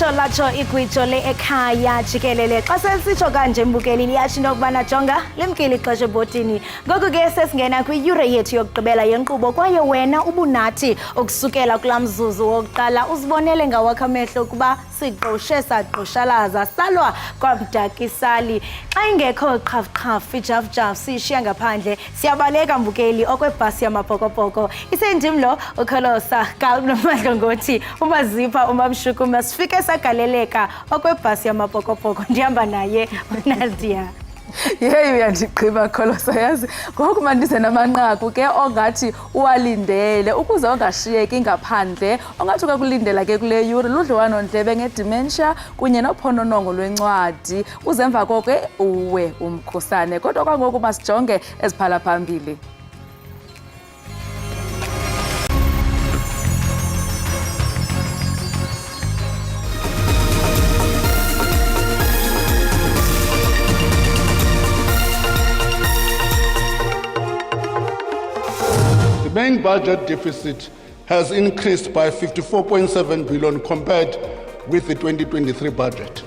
latsho igwijo le Ekhaya Jikelele xa sesitsho kanje mbukeli liyatsho into yokubana jonga lemkile ixesha ebhotini. Ngoku ke sesingena kwiyure yethu yokugqibela yenkqubo kwaye wena ubunathi ukusukela kulaa mzuzu wokuqala uzibonele ngawakho amehlo ukuba siqoshe saqoshalaza salwa kwamdakisali xa ingekho qhafuqhafu ijafujafu siyishiya ngaphandle siyabaleka mbukeli okwebhasi yamabhokobhoko isendim lo ukholosa kaNomadlongoti umazipha umamshuku masifike sagaleleka okwebhasi yamabhokobhoko ndihamba naye Nadia. Yeyi uyandigqiba kholosa yazi ngoku mandize namanqaku ke ongathi uwalindele ukuze ongashiyeki ngaphandle ongathi ukakulindela ke kule yuri ludliwanondlebe ngedementia kunye nophononongo lwencwadi uzemva koko uwe umkhusane kodwa kwangoku masijonge eziphala phambili. The main budget deficit has increased by 54.7 billion compared with the 2023 budget.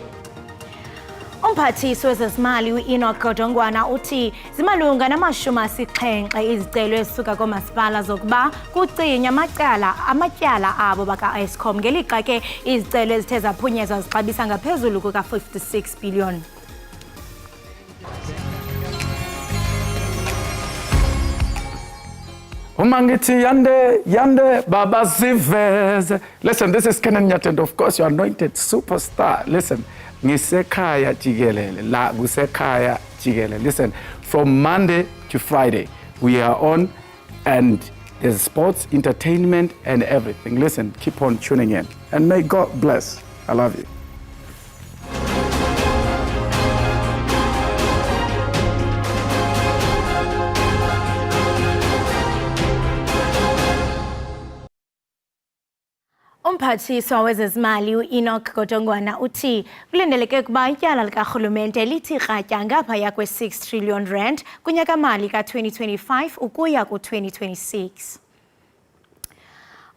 Umphathisi wezezimali uEnoch Godongwana uthi zimalunga na-70 izicelo ezisuka koomasipala zokuba kucinywe amatyala abo baka-Eskom ngelixa ke izicelo ezithe zaphunyezwa zixabisa ngaphezulu kuka-56 billion. Umangiti yande baba ziveze. Listen, this is Kenan Nyatend, of course, your anointed superstar. Listen, ngisekhaya Jikelele, la kusekhaya Jikelele. Listen, from Monday to Friday, we are on and there's sports, entertainment and everything. Listen, keep on tuning in and may God bless. I love you. Umphathiswa wezezimali uEnoch Godongwana uthi kulindeleke ukuba ityala likarhulumente lithi kratya ngaphaya kwe-6 trillion rand kunyaka-mali ka-2025 ukuya ku-2026.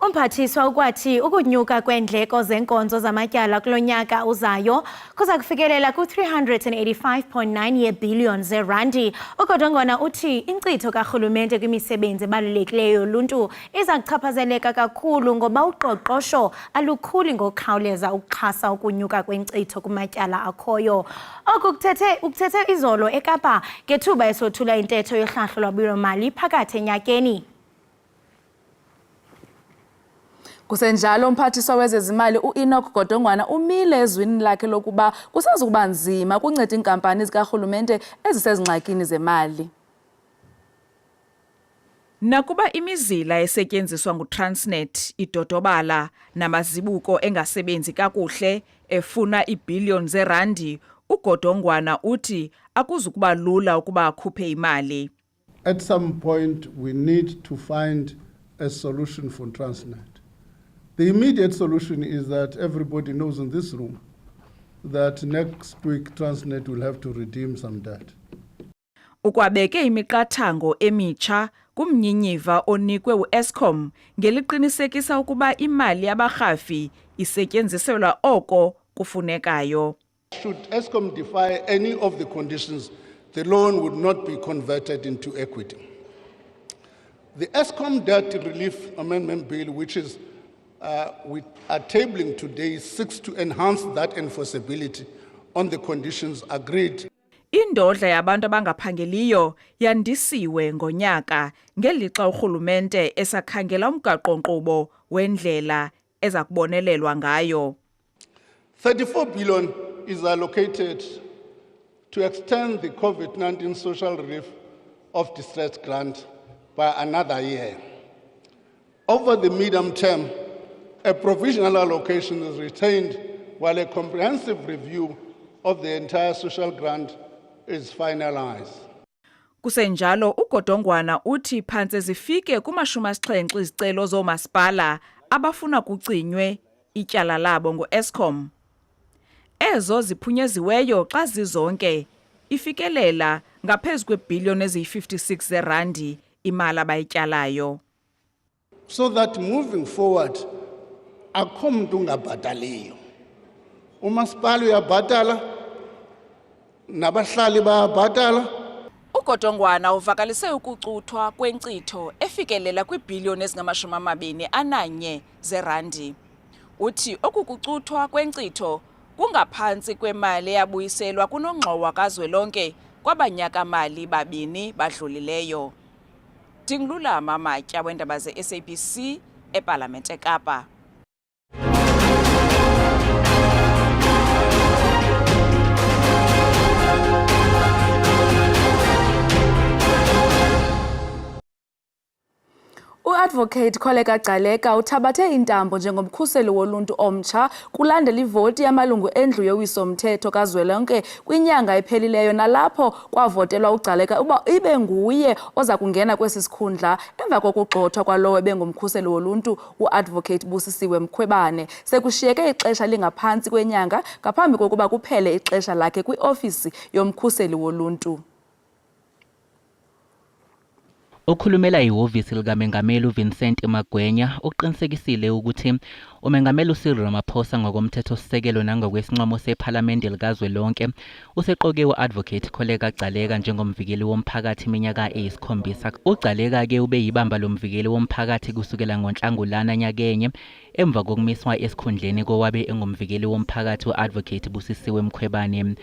Umphathiswa ukwathi ukunyuka kweendleko zeenkonzo zamatyala kulo nyaka uzayo kuza kufikelela ku-385.9 yeebhiliyoni zeerandi. uGodongwana uthi inkcitho karhulumente kwimisebenzi ebalulekileyo yoluntu iza kuchaphazeleka kakhulu ngoba uqoqosho alukhuli ngokukhawuleza ukuxhasa ukunyuka kwenkcitho kumatyala akhoyo. Oku kuthethe izolo eKapa ngethuba esothula intetho yohlahlo lwabiwo-mali phakathi enyakeni. Kusenjalo umphathiswa wezezimali uEnoch Godongwana umile ezwini lakhe lokuba kusazukuba nzima kunceda iinkampani zikarhulumente ezisezingxakini zemali. Nakuba imizila esetyenziswa nguTransnet idodobala namazibuko engasebenzi kakuhle efuna iibhiliyoni zeerandi, uGodongwana uthi akuzukuba lula ukuba akhuphe imali. At some point, we need to find a solution for Transnet. The immediate solution is that everybody knows in this room that next week Transnet will have to redeem some debt. Ukwabeke imiqathango emitsha kumnyinyiva onikwe uEskom ngeliqinisekisa ukuba imali yabarhafi isetyenziselwa oko kufunekayo. Should Eskom defy any of the conditions, the loan would not be converted into equity. The Eskom Debt Relief Amendment Bill, which is we are tabling today, seeks to enhance that enforceability on the conditions agreed. Indodla yabantu abangaphangeliyo yandisiwe ngonyaka ngelixa urhulumente esakhangela umgaqo-nkqubo wendlela eza kubonelelwa ngayo. 34 billion is allocated to extend the COVID-19 social relief of distress grant by another year. Over the medium term, a provisional allocation is retained while a comprehensive review of the entire social grant is finalized. Kusenjalo uGodongwana uthi phantse zifike kuma-70 izicelo zoomasipala abafuna kucinywe ityala labo nguEskom. Ezo ziphunyeziweyo xa zizonke ifikelela ngaphezu kweebhiliyoni eziyi-56 zeerandi imali abayityalayo. So that moving forward, akho mntu ungabhataliyo. umasipala uyabhatala, nabahlali bayabhatala. uGodongwana uvakalise ukucuthwa kwenkcitho efikelela kwiibhiliyoni ezingama-21 zeerandi. Uthi okukucuthwa kwenkcitho kungaphantsi kwemali eyabuyiselwa kunongxowa kazwelonke kwabanyaka-mali babini badlulileyo. Dingilulama Matya weendaba ze-SABC ePalamente eKapa. U-Advocate Koleka Gcaleka uthabathe intambo njengomkhuseli woluntu omtsha kulandela ivoti yamalungu endlu yowiso-mthetho kazwelonke kwinyanga ephelileyo, nalapho kwavotelwa uGcaleka uba ibe nguye oza kungena kwesi sikhundla emva kokugxothwa kwalowo ebengumkhuseli woluntu u-Advocate Busisiwe Mkhwebane. Sekushiyeke ixesha lingaphantsi kwenyanga ngaphambi kokuba kuphele ixesha lakhe kwiofisi yomkhuseli woluntu. Ukhulumela ihhovisi likamengameli uVincent Magwenya uqinisekisile ukuthi umengameli uCyril Ramaphosa ngokomthethosisekelo nangokwesinqumo sephalamende likazwelonke useqoke u-Advocate Koleka Gcaleka njengomvikeli womphakathi iminyaka eyisikhombisa. uGcaleka-ke ube yibamba lomvikeli womphakathi kusukela ngoNhlangulana nyakenye emva kokumiswa esikhundleni kowabe engumvikeli womphakathi u-Advocate Busisiwe Mkhwebane.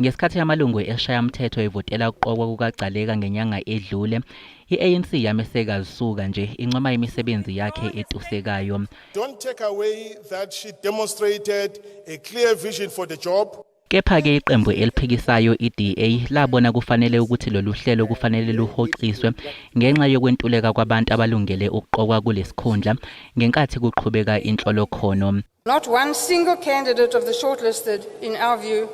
Ngesikhathi amalungu eshayamthetho evotela ukuqokwa kukaGcaleka ngenyanga edlule, i-ANC yameseka zisuka nje incoma imisebenzi yakhe etusekayo. Don't take away that she demonstrated a clear vision for the job. Kepha-ke iqembu eliphikisayo i-DA labona kufanele ukuthi lolu hlelo kufanele luhoxiswe ngenxa yokwentuleka kwabantu abalungele ukuqokwa kulesikhundla ngenkathi kuqhubeka inhlolokhono. Not one single candidate of the shortlisted, in our view,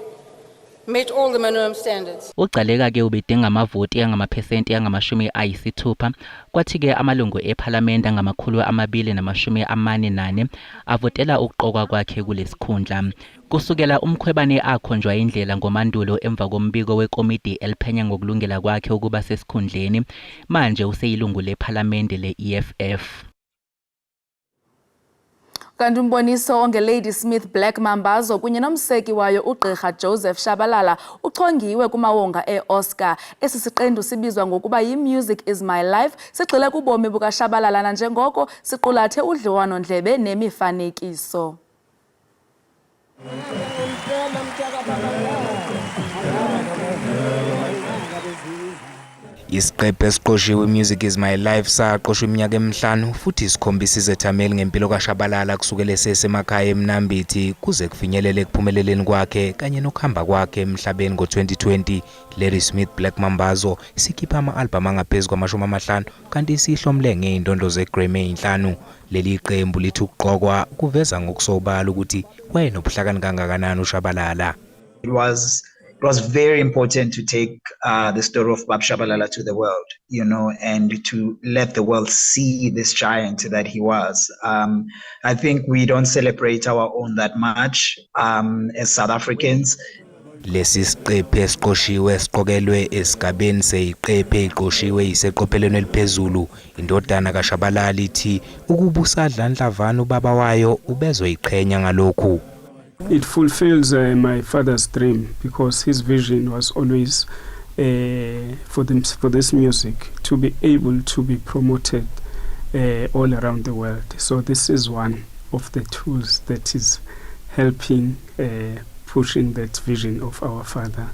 met all the minimum standards. uGcaleka-ke ubedinga amavoti angamaphesenti angama-60, kwathi-ke amalungu ephalamende angama-244 avotela ukuqokwa kwakhe kulesikhundla. Kusukela uMkhwebane akhonjwa indlela ngomandulo emva kombiko wekomidi eliphenya ngokulungela kwakhe ukuba sesikhundleni, manje useyilungu lephalamende le-EFF. Kanti umboniso onge-Lady Smith Black Mambazo kunye nomseki wayo uGqirha Joseph Shabalala uchongiwe kumawonga e-Oscar. Esi siqendu sibizwa ngokuba yi-Music is My Life sigxile kubomi bukaShabalala nanjengoko siqulathe udliwano-ndlebe nemifanekiso. Isiqephu esiqoshiwe Music is My Life saqoshwa iminyaka emihlanu futhi isikhombisa izethameli ngempilo kaShabalala kusukela esemakhaya eMnambithi kuze kufinyelele ekuphumeleleni kwakhe kanye nokuhamba kwakhe emhlabeni ngo-2020. Lady Smith Black Mambazo sikhipha ama-albhamu angaphezu kwama-50 kanti isihlomle ngey'ndondo ze-Grammy 5. Leli qembu lithi ukuqokwa kuveza ngokusobala ukuthi wayenobuhlakani kangakanani uShabalala. It was very important to take the story of Bab Shabalala to the world, and to let the world see this giant that he was. I think we don't celebrate our own that much as South Africans. Lesi siqephu esiqoshiwe siqokelwe esigabeni seyiqephu eziqoshiwe iseqophelweni eliphezulu. Indodana kaShabalala ithi ukuba usadlandlavana ubaba wayo ubezoyiqhenya ngalokhu. It fulfills my father's dream because his vision was always for this music to be able to be promoted all around the world. So this is one of the tools that is helping pushing that vision of our father.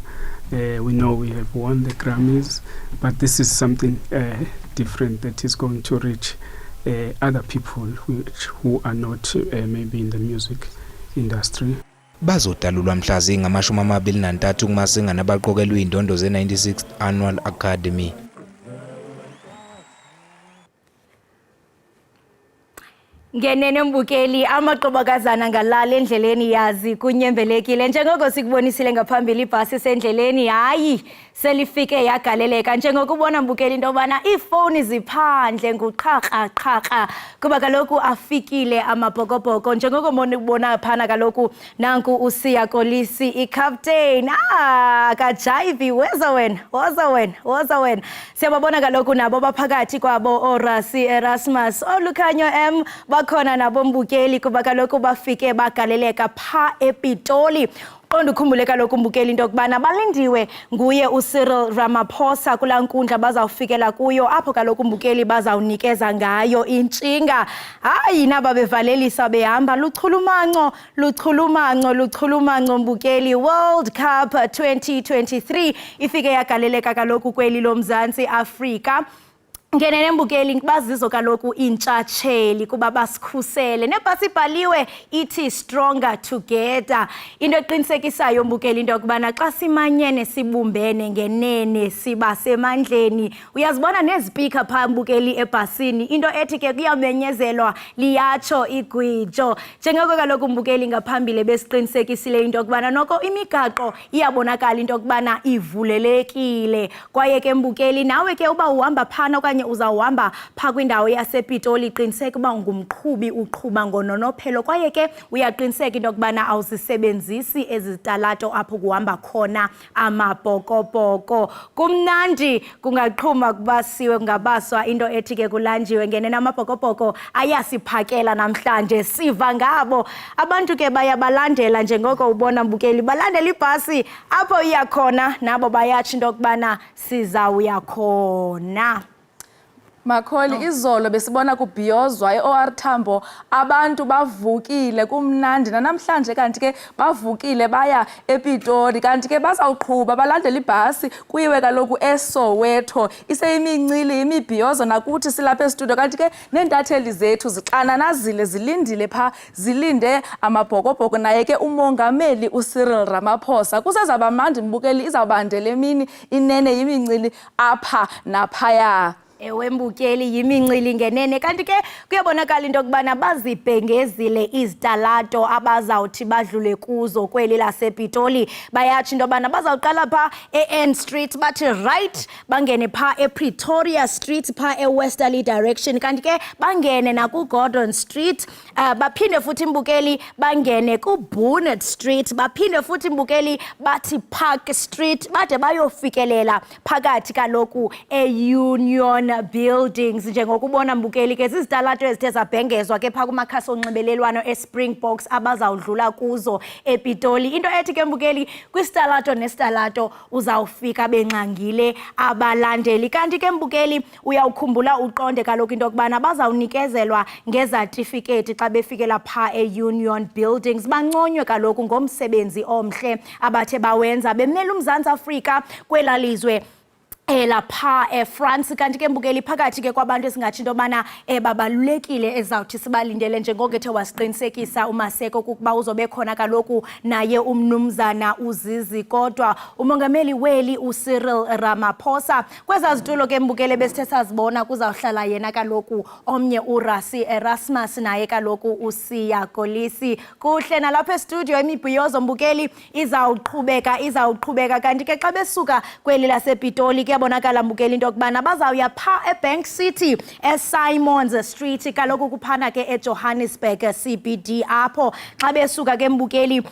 We know we have won the Grammys, but this is something different that is going to reach other people who are not maybe in the music industry. Bazodalulwa mhla zingama-23 kumasingana abaqokelwe indondo ze-96th Annual Academy. Ngenene mbukeli amaqobakazana ngalala endleleni yazi kunyembelekile njengoko sikubonisile ngaphambili ibhasi sendleleni hayi selifike yagaleleka njengokubona mbukeli into yobana iifowuni ziphandle nguqhaqha kuba kaloku afikile amabhokobhoko njengoko ubona phana kaloku nanku uSiya Kolisi iCaptain akajayivi weza wena siyababona kaloku nabo baphakathi kwabo oRasi Erasmus Olukhanyo M bakhona nabombukeli kuba kaloku bafike bagaleleka pha ePitoli. Qonda ukhumbule kaloku umbukeli into yokubana balindiwe nguye uCyril Ramaphosa kulaa nkundla bazawufikela kuyo apho kaloku umbukeli bazawunikeza ngayo intshinga. Hayi naba bevalelisa behamba luchulumanco mbukeli. World Cup 2023 ifike yagaleleka kaloku kweli loMzantsi Afrika. Ngenene mbukeli bazizo kaloku intshatsheli kuba basikhusele nebhasi ibhaliwe ithi stronger together. Into eqinisekisayo mbukeli into yokubana xa simanyene sibumbene ngenene siba semandleni. Uyazibona nezipika pha mbukeli ebhasini into ethi ke kuyamenyezelwa liyatsho igwijo. Njengoko kaloku mbukeli ngaphambili besiqinisekisile into yokubana noko imigaqo iyabonakala into yokubana ivulelekile. Kwaye ke mbukeli nawe ke uba uhamba phana okanye uzawuhamba pha kwindawo yasePitoli qiniseka uba ngumqhubi uqhuba ngononophelo kwaye ke uyaqiniseka into yokubana awuzisebenzisi ezitalato apho kuhamba khona amabhokobhoko. Kumnandi kungaqhuma kubasiwe kungabaswa into ethi ke kulanjiwe ngenene amabhokobhoko ayasiphakela namhlanje siva ngabo. Abantu ke bayabalandela njengoko ubona mbukeli balandela ibhasi apho iya khona nabo bayatsho into yokubana sizawuya khona. Makholi izolo besibona kubhiyozwa eOR Tambo abantu bavukile kumnandi namhlanje kanti ke bavukile baya ePitoli kanti ke bazawuqhuba balandela ibhasi kuyiwe kaloku eSoweto iseyimincili imibhiyozo nakuthi silapha estudio kanti ke nentatheli zethu zixananazile zilindile pha zilinde amabhokobhoko naye ke umongameli uCyril Ramaphosa kusezaba mandi mbukeli izawubandela emini inene yimincili apha naphaya. Ewe mbukeli yimincili ngenene kanti ke kuyabonakala into yokubana bazibhengezile izitalato abazawuthi badlule kuzo kweli lasePitoli. Bayatsho into yobana bazawuqala pha eN Street bathi right bangene pha ePretoria Street pha eWesterly direction kanti ke bangene nakuGordon Street baphinde futhi mbukeli bangene kuBonnet Street baphinde futhi mbukeli bathi Park Street bade bayofikelela phakathi kaloku eUnion Buildings. Njengokubona mbukeli ke zizitalato ezithe zabhengezwa ke pha kumakhasi onxibelelwano eSpringboks abazawudlula kuzo ePitoli. Into ethi ke mbukeli kwisitalato nesitalato uzawufika benqangile abalandeli kanti ke mbukeli uyawukhumbula uqonde kaloku into yokubana bazawunikezelwa ngezatifiketi xa befikela pha eUnion Buildings. Banconywe kaloku ngomsebenzi omhle abathe bawenza bemela uMzantsi Afrika kwelalizwe lapha eFrance kanti ke mbukeli phakathi ke kwabantu esingathi into yobana babalulekile ezawuthi sibalindele njengoko ethe wasiqinisekisa uMaseko ukuba uzobe khona kaloku naye umnumzana uZizi kodwa umongameli weli uCyril Ramaphosa kweza zitulo ke mbukele besithe sazibona kuzawuhlala yena kaloku omnye uRasi Erasmus naye kaloku uSiya Kolisi. Kuhle nalapha estudio imibhiyozo mbukeli izawuqhubeka kanti ke xa besuka kweli lasePitoli ke bonakala mbukeli into yokubana bazawuya pha eBank City eSimons Street kaloku kuphana ke eJohannesburg CBD apho xa besuka ke mbukeli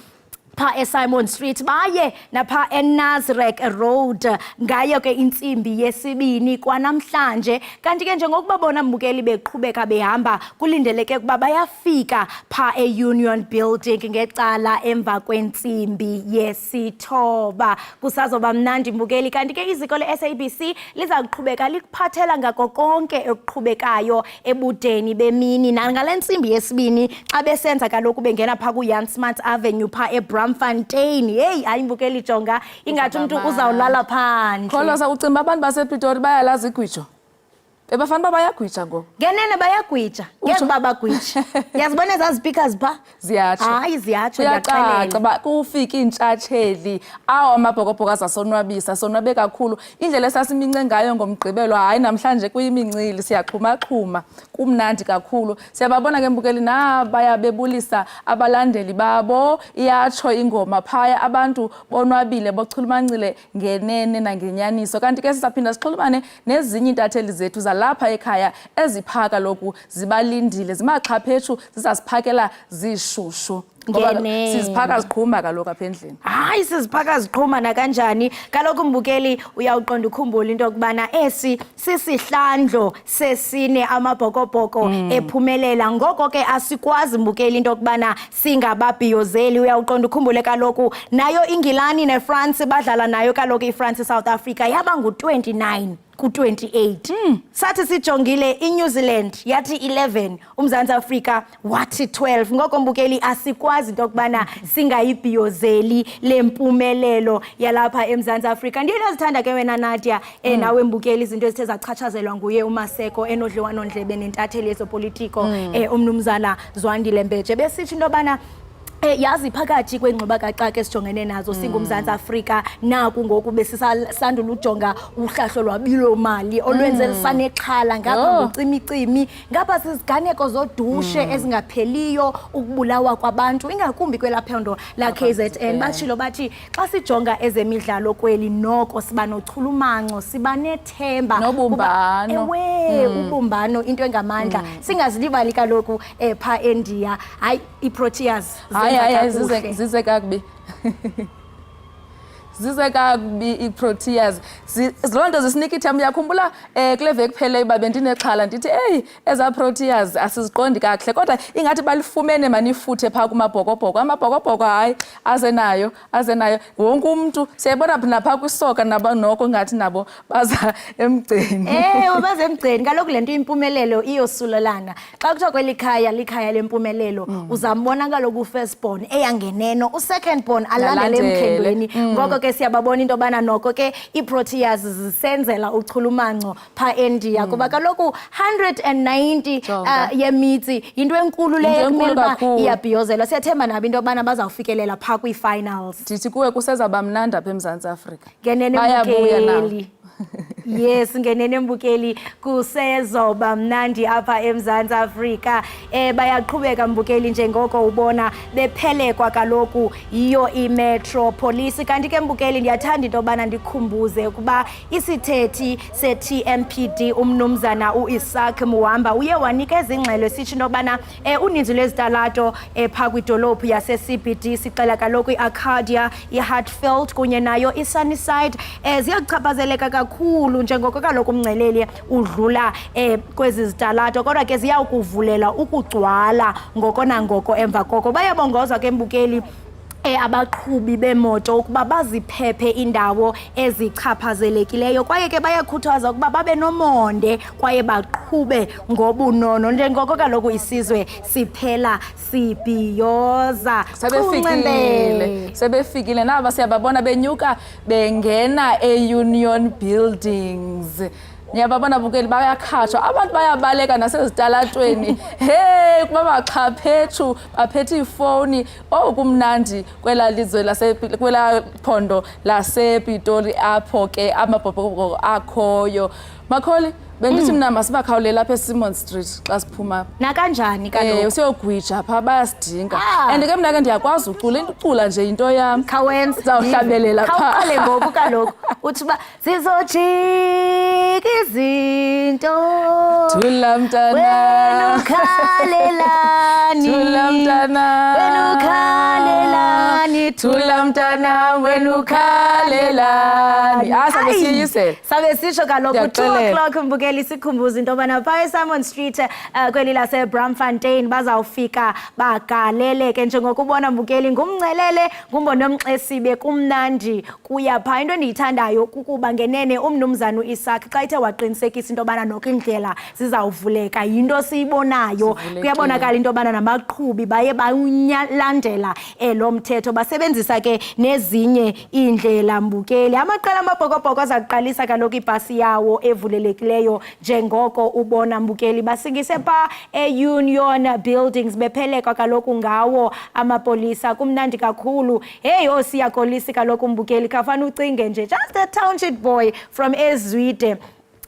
pha eSimon Street baye napha eNazareth Road ngayo ke intsimbi yesibini kwanamhlanje kanti ke njengokuba bona mbukeli beqhubeka behamba kulindeleke ukuba bayafika pha eUnion Building ngecala emva kwentsimbi yesithoba. Kusazoba mnandi mbukeli kanti ke iziko leSABC liza kuqhubeka likuphathela ngako konke okuqhubekayo ebudeni bemini nangale ntsimbi yesibini xa besenza kaloku bengena pha kuYan Smart Avenue pha eBramfontein. Hey ayimbukeli jonga ingathi umuntu uzawulala phandle. Kholosa ucimba abantu basePitoli bayalazi igwijo. Bebafana bayagwija ngo. Ngenene bayagwija. Ngeke babagwija. Yazibona ezaa speakers pha? Ziyatsho. Hayi ziyatsho ndiyaxelela. Ba kufika intshatsheli awo amabhokobhoko azasonwabisa sonwabe kakhulu. Indlela esasimince ngayo ngomgqibelo hayi namhlanje kuyimincili siyaxhuma kumnandi kakhulu. Siyababona ke mbukeli nabaya bebulisa abalandeli babo iyatsho ingoma phaya abantu bonwabile bochulumancile ngenene nangenyaniso kanti ke sisaphinda sixhulumane nezinye intatheli zethu lapha ekhaya eziphaka lokhu zibalindile zimaxhaphethu zizasiphakela zishushu. ngoba siziphaka ziqhuma kaloku apha endlini. Hayi siziphaka ziqhuma nakanjani kaloku mbukeli uyawuqonda ukhumbula into yokubana esi sisihlandlo sesine amabhokobhoko ephumelela ngoko ke asikwazi mbukeli into yokubana singababhiyozeli uyawuqonda ukhumbule kaloku nayo iNgilani neFrance badlala nayo kaloku iFrance South Africa yaba ngu-29 ku-28 sathi sijongile iNew Zealand yathi 11 uMzantsi Afrika wathi 12 ngoko mbukeli asikwazi into yokubana singayibhiyozeli lempumelelo yalapha eMzantsi Afrika. Ndiye ndazithanda ke wena Nadia nawe mbukeli izinto ezithe zachatshazelwa nguye uMaseko enodliwano-ndlebe nentatheli yezopolitiko umnumzana Zwandile Mbeje besithi into yobana yazi phakathi kwengxubakaxaka esijongene nazo singumzantsi Afrika naku ngoku besisandula ujonga uhlahlo lwabilo-mali olwenze lisanexhala ngapha ngucimicimi ngapha siziganeko zodushe ezingapheliyo ukubulawa kwabantu ingakumbi kwelaa phondo la KZN batshilo bathi xa sijonga ezemidlalo kweli noko siba nochulumanco siba nethemba nobumbano ubumbano into engamandla singazilibali kaloku pha eNdiya hayi iProteas hayi zize kakubi zize kakubi iProteas loo nto zisinika ithemba uyakhumbula kule veki kupheleyo uba bendinexhala ndithi eza Proteas asiziqondi kakuhle kodwa ingathi balifumene manifuthe phaa kumabhokobhoko amabhokobhoko hayi aze nayo wonke umntu siyayibona naphaa kwisoka nabo noko ngathi nabo baza emgceni baza emgceni kaloku le nto impumelelo iyosulelana xa kuthiwa kweli khaya likhaya lempumelelo uzambona kaloku u-first born eyangeneno u-second born alandele emkhendweni ngoko ke siyababona into yobana noko ke iProteas zisenzela uchulumanco phaa eNdiya kuba kaloku 190 yemitsi yinto enkulu leyo ekumele uba iyabhiyozelwa siyathemba nabo into yobana bazawufikelela phaa kwii-finals ndithi kuwe kusezawuba mnandi apha eMzantsi Afrika ngenene mbukeli yes ngenene mbukeli kusezoba mnandi apha eMzantsi Afrika bayaqhubeka mbukeli njengoko ubona bephelekwa kaloku yiyo iMetropolis kanti ke mbukeli ndiyathanda into yobana ndikhumbuze ukuba isithethi se-TMPD umnumzana uIsaac Muhamba uye wanikeza ingxelo sitsho into yobana uninzi lwezitalato phaa kwidolophu yase-CBD sixela kaloku i-Arcadia i-Hatfield kunye nayo i-Sunnyside ziyachaphazeleka kakhulu njengoko kaloku umngceleli udlula kwezi zitalato kodwa ke ziyawukuvulela ukugcwala ngoko nangoko emva koko bayabongozwa ke mbukeli abaqhubi bemoto ukuba baziphephe indawo ezichaphazelekileyo kwaye ke bayakhuthaza ukuba babe nomonde kwaye baqhube ngobunono njengoko kaloku isizwe siphela sibhiyoza sebefikile naba siyababona benyuka bengena e-Union Buildings niyababona bukeli bayakhatshwa abantu bayabaleka nasezitalatweni kuba baxhaphethu baphethe iifowuni kumnandi kwela lizwe kwela phondo lasePitoli apho ke amabhokobhoko akhoyo Makholi bendithi mna masibakhawulela apha eSimon Street xa siphuma nakanjani kaloku siyogwija phaa bayasidinga and ke mna ke ndiyakwazi ucula nje into yam khawenza uzawuhlabelela phaa khawuqale ngoku kaloku uthi uba zizojika izinto thula mntana wena ukhalelani thula mntana wena ukhalelani thula mntana wena ukhalelani sabe sisho kaloku 2 o'clock mbukeli sikhumbuza into yobana phaa eSimon Street kweli laseBramfontein bazawufika bagaleleke njengokubona mbukeli ngumngcelele ngumbono omxesibe kumnandi kuya phaa into endiyithandayo kukuba ngenene umnumzana uIsaac xa ithe waqinisekisa into yobana noko indlela zizawuvuleka yinto siyibonayo kuyabonakala into yobana namaqhubi baye bawulandela lo mthetho basebenzisa ke nezinye iindlela mbukeli amaqela amabhokobhoko azaqalisa kaloku ibhasi yawo evulelekileyo njengoko ubona mbukeli basingise phaa e-Union Buildings bephelekwa kaloku ngawo amapolisa kumnandi kakhulu siyakolisi kaloku mbukeli khafana ucinge nje just a township boy from Ezwide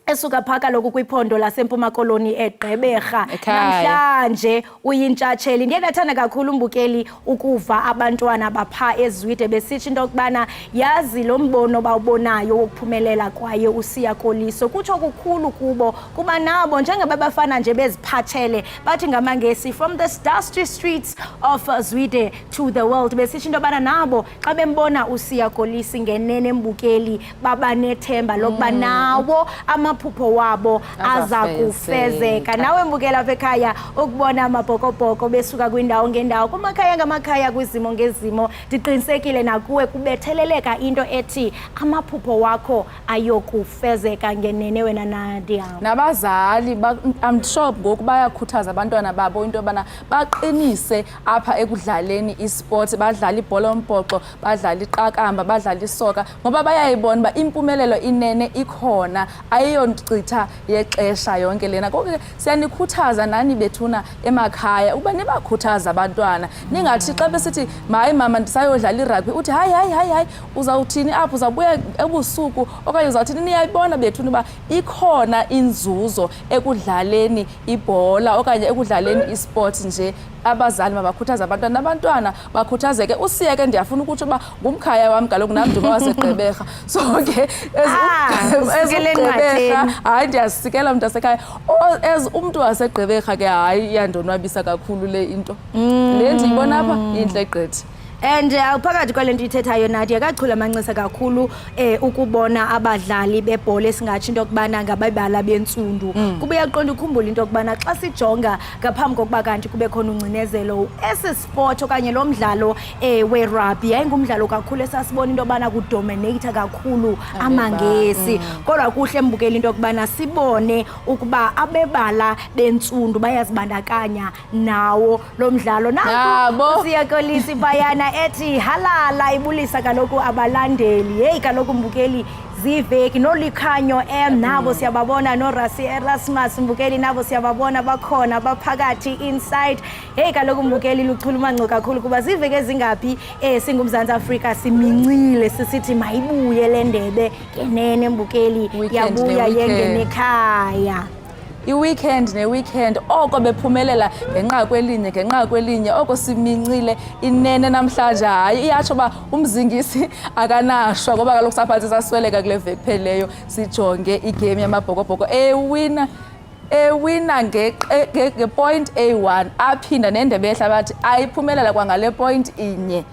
esuka phaa kaloku kwiphondo laseMpuma Koloni eGqeberha. Namhlanje uyintshatsheli. Ndiye ndathanda kakhulu umbukeli ukuva abantwana baphaa eZwide besitsho into yokubana yazi lo mbono bawubonayo wokuphumelela kwaye usiya Koliso kutsho kukhulu kubo kuba nabo njengaba bafana nje beziphathele bathi ngamangesi from the dusty streets of Zwide to the world. Besitsho into yobana nabo xa bembona usiya Kolisi ngenene mbukeli baba nethemba lokuba nawo amaphupho wabo aza kufezeka. Nawe mbukela apha ekhaya ukubona amabhokobhoko besuka kwindawo ngendawo kumakhaya ngamakhaya kwizimo ngezimo, ndiqinisekile nakuwe kubetheleleka into ethi amaphupho wakho ayokufezeka ngenene wena Nadia. Nabazali I'm sure ngoku bayakhuthaza abantwana babo into yobana baqinise apha ekudlaleni isport, badlala ibhola yombhoxo, badlala iqakamba, badlala isoka ngoba bayayibona uba impumelelo inene ikhona, ayiyonkcitha yexesha yonke lena. Ngoko ke siyanikhuthaza nani bethuna emakhaya ukuba nibakhuthaza abantwana, ningathi xa besithi hayi mama ndisayodlala irugby uthi hayi uzawuthini apho, uzawubuya ebusuku okanye uzawuthini. Niyayibona bethuna uba ikhona inzuzo ekudlaleni ibhola okanye ekudlaleni isport nje. Abazali mabakhuthaza abantwana, abantwana bakhuthazeke. Usiyeke ndiyafuna ukuthi uba ngumkhaya wami kaloku nam ndingowaseGqeberha, so ke eziGqeberha hayi ndiyasikela umntu wasekhaya. As umntu waseGqeberha ke hayi iyandonwabisa kakhulu le into le ndiyibona apha intle gqithi. And phakathi kwale nto ithethayo Nadia kachula amanxisa kakhulu ukubona abadlali bebhola esingatsho into yokubana ngababala bentsundu. Kuba uyaqonda ukhumbula into yokubana xa sijonga ngaphambi kokuba kanti kube khona ungcinezelo, esi sport okanye lo mdlalo we-rugby yayingumdlalo kakhulu esasibona into yobana kudominate kakhulu amangesi. Kodwa kuhle mbukela into yokubana sibone ukuba abebala bentsundu bayazibandakanya nawo lo mdlalo. Nako Usiya Kolisi bayana ethi halala ibulisa kaloku abalandeli. Hey kaloku mbukeli ziveki nolikhanyo nabo siyababona, noRasi Erasmus mbukeli nabo siyababona bakhona baphakathi inside. Hey kaloku mbukeli luchulumanco kakhulu kuba ziveki ezingaphi singumzantsi Afrika simincile sisithi mayibuye le ndebe ngenene mbukeli yabuya yengene ekhaya. I-weekend ne-weekend oko bephumelela ngenxa kwelinye oko simincile inene namhlanje. Hayi iyatsho uba umzingisi akanashwa ngoba kaloku saphathi sasweleka kule veki pheleyo sijonge igame yamabhokobhoko ewina ngepoint A1 aphinda nendebe yehlabathi ayiphumelela kwangale point inye.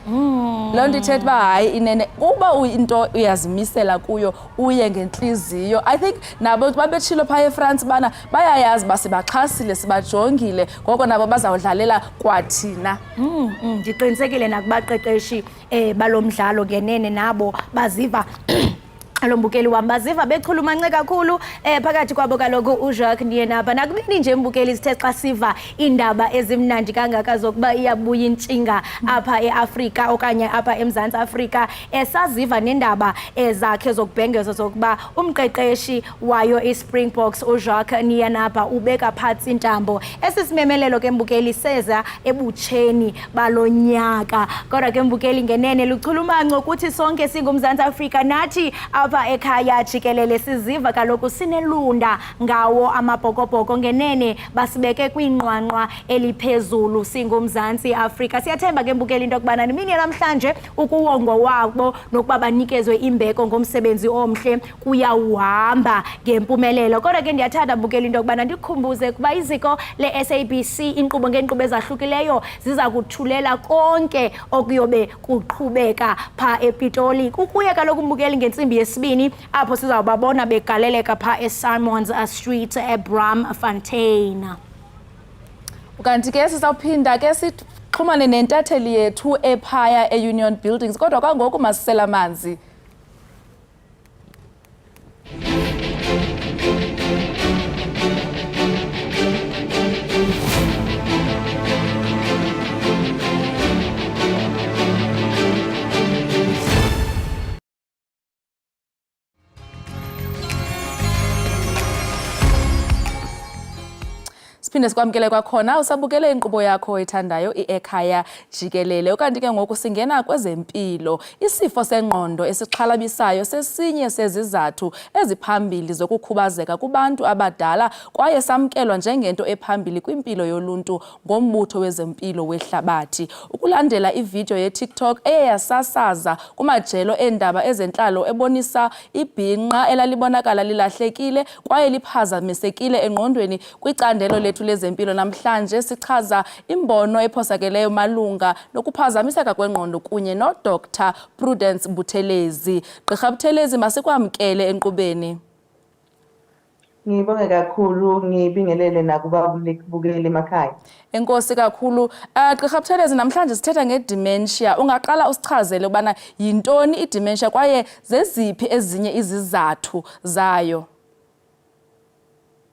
Loo nto ithetha uba hayi inene uba into uyazimisela kuyo uye ngentliziyo. I think nabo babetshilo phaa eFrance bana bayayazi uba sibaxhasile sibajongile ngoko nabo bazawudlalela kwathina. Ndiqinisekile nakubaqeqeshi balo mdlalo ngenene nabo baziva lo mbukeli wam baziva bechulumance kakhulu phakathi kwabo kaloku uJacques Iindaba nakubini nje mbukeli sithe xa siva iindaba ezimnandi kangaka zokuba iyabuya intshinga apha eAfrika okanye apha eMzantsi Afrika. Saziva nendaba zakhe zokubhengeza zokuba umqeqeshi wayo iSpringboks uJacques Iindaba ubeka phansi intambo. Esisimemelelo ke mbukeli seza ebutsheni balonyaka. Kodwa ke mbukeli ngenene luchulumanco ukuthi sonke singumzantsi Afrika nathi apha ekhaya Jikelele siziva kaloku sinelunda ngawo amabhokobhoko ngenene basibeke kwinqwanqwa eliphezulu singumzantsi Afrika. Siyathemba ke mbukeli into yokubana nemini namhlanje ukuwongwa wabo nokuba banikezwe imbeko ngomsebenzi omhle kuyawuhamba ngempumelelo. Kodwa ke ndiyathanda mbukeli into yokubana ndikhumbuze kuba iziko le-SABC inkqubo ngeenkqubo ezahlukileyo ziza kuthulela konke okuyobe kuqhubeka phaa ePitoli. Kukuye kaloku mbukeli ngentsimbi yesibini apho sizawubabona begaleleka phaa eSimons Street eBramfontein. Kanti ke sizawuphinda ke sixhumane nentatheli yethu ephaya eUnion Buildings kodwa kwangoku masisela amanzi. siphinde sikwamkele kwakhona usabukele inkqubo yakho oyithandayo iEkhaya Jikelele. Ukanti ke ngoku singena kwezempilo. Isifo sengqondo esixhalabisayo sesinye sezizathu eziphambili zokukhubazeka kubantu abadala kwaye samkelwa njengento ephambili kwimpilo yoluntu ngombutho wezempilo wehlabathi. Ukulandela ivideo yeTikTok eyasasaza kumajelo eendaba ezentlalo ebonisa ibhinqa elalibonakala lilahlekile kwaye liphazamisekile engqondweni kwicandelo lethu lezempilo, namhlanje sichaza imbono ephosakeleyo malunga nokuphazamiseka kwengqondo kunye noDr Prudence Buthelezi. Gqirha Buthelezi, masikwamkele enkqubeni. Ngibonge kakhulu, ngibingelele nakubabukeli emakhaya. Enkosi kakhulu. Gqirha Buthelezi, namhlanje sithetha ngedementia. Ungaqala usichazele ubana yintoni idementia kwaye zeziphi ezinye izizathu zayo?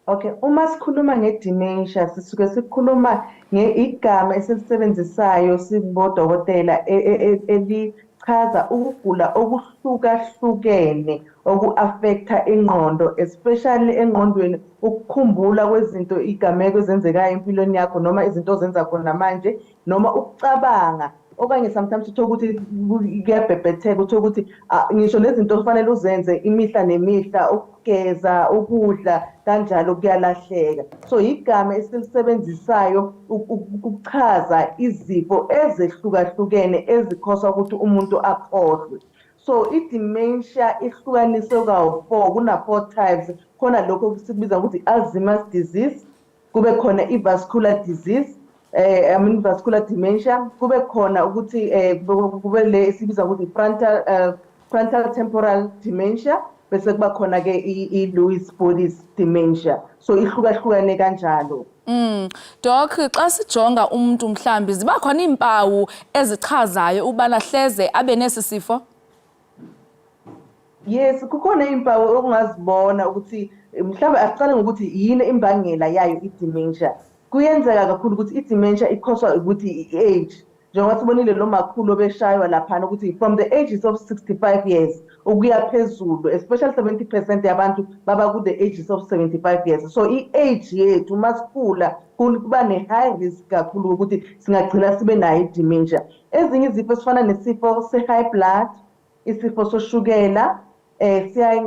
Okay, uma sikhuluma ngedementia sisuke sikhuluma igama esilisebenzisayo sibodokotela elichaza ukugula okuhlukahlukene oku-affecta ingqondo, especially engqondweni, ukukhumbula kwezinto igameko ezenzekayo empilweni yakho noma izinto ozenza khona manje noma ukucabanga. Okanye sometimes uthola ukuthi kuyabhebhetheka, uthola ukuthi ngisho nezinto ofanele uzenze imihla nemihla, ukugeza, ukudla, kanjalo kuyalahleka. So igama esilisebenzisayo ukuchaza izifo ezehlukahlukene ezikhoswa ukuthi umuntu akhohlwe. So idementia ihlukaniswe kawu-4, kuna-4 types. Khona lokho sikubiza ukuthi Alzheimer's disease, kube khona i-vascular disease, vascular dementia, kube khona ukuthi kube le esibiza ukuthi frontal temporal dementia, bese kuba khona ke i-Lewy bodies dementia. So ihlukahlukane kanjalo. Doc, xa sijonga umuntu mhlambi ziba khona iimpawu ezichazayo ubana hleze abe nesi sifo? Yes, kukhona impawu okungazibona ukuthi mhlawumbe asiqale ngokuthi yini imbangela yayo idementia. Kuyenzeka kakhulu ukuthi idementia ikhoswa ukuthi i-age. Njengoba sibonile lo makhulu obeshaywa laphana ukuthi from the ages of 65 years ukuya phezulu, especially 70% yabantu baba ku the ages of 75 years. So i-age yethu masikhula kuba ne-high risk kakhulu ukuthi singagcina sibe nayo idementia. Ezinye izifo esifana nesifo se-high blood, isifo soshukela,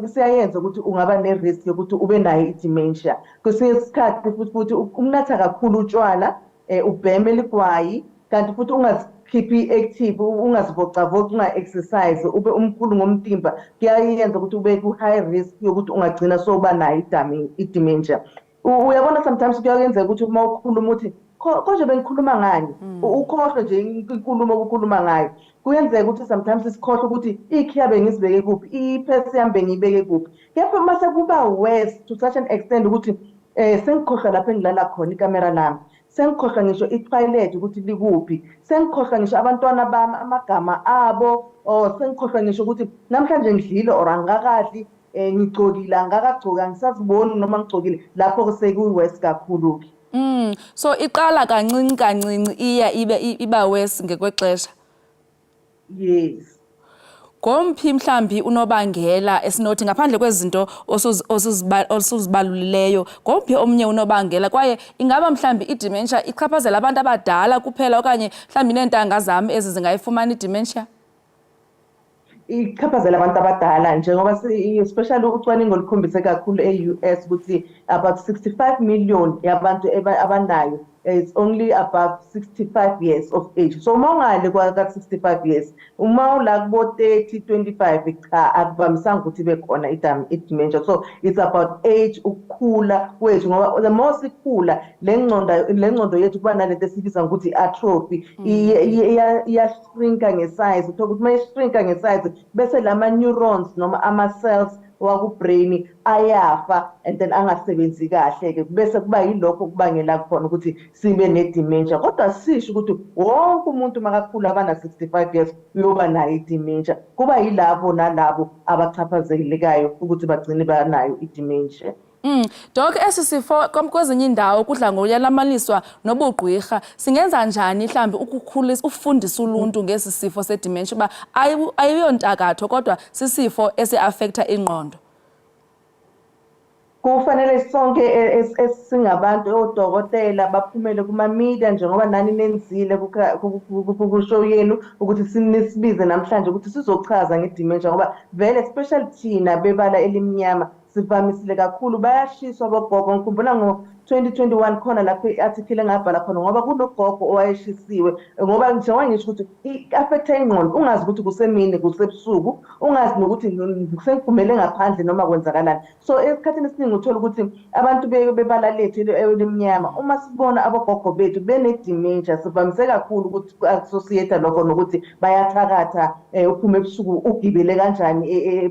siyayenza ukuthi ungaba ne-risk yokuthi ube nayo idementia. Kwesinye isikhathi futhi ukunatha kakhulu utshwala, ubheme ligwayi, kanti futhi ungazikhiphi active, ungazivocavoci, unga-exercise, ube umkhulu ngomtimba, kuyayenza ukuthi ube ku-high risk yokuthi ungagcina soba nayo idementia. Uyabona sometimes kuyenzeka ukuthi uma ukhuluma uthi konje bengikhuluma ngani, ukhohlwe nje inkulumo okukhuluma ngayo. Kuyenzeka ukuthi sometimes isikhohlwe ukuthi ikhiya bengizibeke kuphi, iphesi yami bengiyibeke kuphi. Kepha mase kuba worse to such an extent ukuthi sengikhohlwa lapho engilala khona ikamera lami, sengikhohlwa ngisho i-toilet ukuthi likuphi, sengikhohlwa ngisho abantwana bami amagama abo, or sengikhohlwa ngisho ukuthi namhlanje ngidlile or angikakadli, ngigcokile angikakagcoki, angisaziboni noma ngigcokile. Lapho sekuyi-worse kakhulu-ke. So iqala kancinci kancinci iya iba worse ngekwexesha. Yes. Ngomphi mhlambi unobangela esinothi ngaphandle kwezinto osuzibalulileyo, ngomphi omnye unobangela kwaye ingaba mhlambi idementia ichaphazela abantu abadala kuphela okanye mhlambi neentanga zami ezi zingayifumana idementia? Ichaphazela abantu abadala njengoba especially ucwaningo lukhombise kakhulu e-US ukuthi about 65 million yabantu abanayo is only above 65 years of age. So uma ungale kwa 65 years, uma ula kubo 30, 25, cha akuvamisanga ukuthi ibe khona idementia. So it's about age, ukukhula kwethu, ngoba the more sikhula le ngqondo yethu kuba nalento esibiza ukuthi atrophy, iyashrinka ngesize. Uthola ukuthi uma ishrinka ngesize bese lama neurons noma ama-cells wakubrain ayafa and then angasebenzi kahle-ke, bese kuba yilokho kubangela khona ukuthi sibe ne-dementia. Kodwa sisho ukuthi wonke umuntu makakhula abana 65 years uyoba nayo i-dementia. Kuba yilabo nalabo abachaphazelekayo ukuthi bagcine banayo i-dementia. Doc, esi sifo kwezinye indawo kudla ngokuyalamaliswa nobugqwirha. Singenza njani mhlambi ukukhulisa ufundisa uluntu ngesi sifo sedementia ba ayiyontakatho kodwa sisifo esi-affecta ingqondo? kufanele sonke esingabantu odokotela baphumele kuma-media njengoba nani nenzile kushow yenu ukuthi sinisibize namhlanje ukuthi sizochaza ngedementia ngoba vele especially thina bebala elimnyama sivamisile kakhulu bayashiswa bogogo. Ngikhumbula ngo-2021 khona lapho i-article engabhala khona ngoba kunogogo owayeshisiwe ngoba njengoba ngisho ukuthi i-affecta ingqondo ungazi ukuthi kusemini kusebusuku ungazi nokuthi sengiphumelele ngaphandle noma kwenzakalani. So esikhathini esiningi uthola ukuthi abantu bebala lethu elimnyama uma sibona abogogo bethu bene-dementia sivamise kakhulu ukuthi associate lokho nokuthi bayathakatha uphume ebusuku ugibele kanjani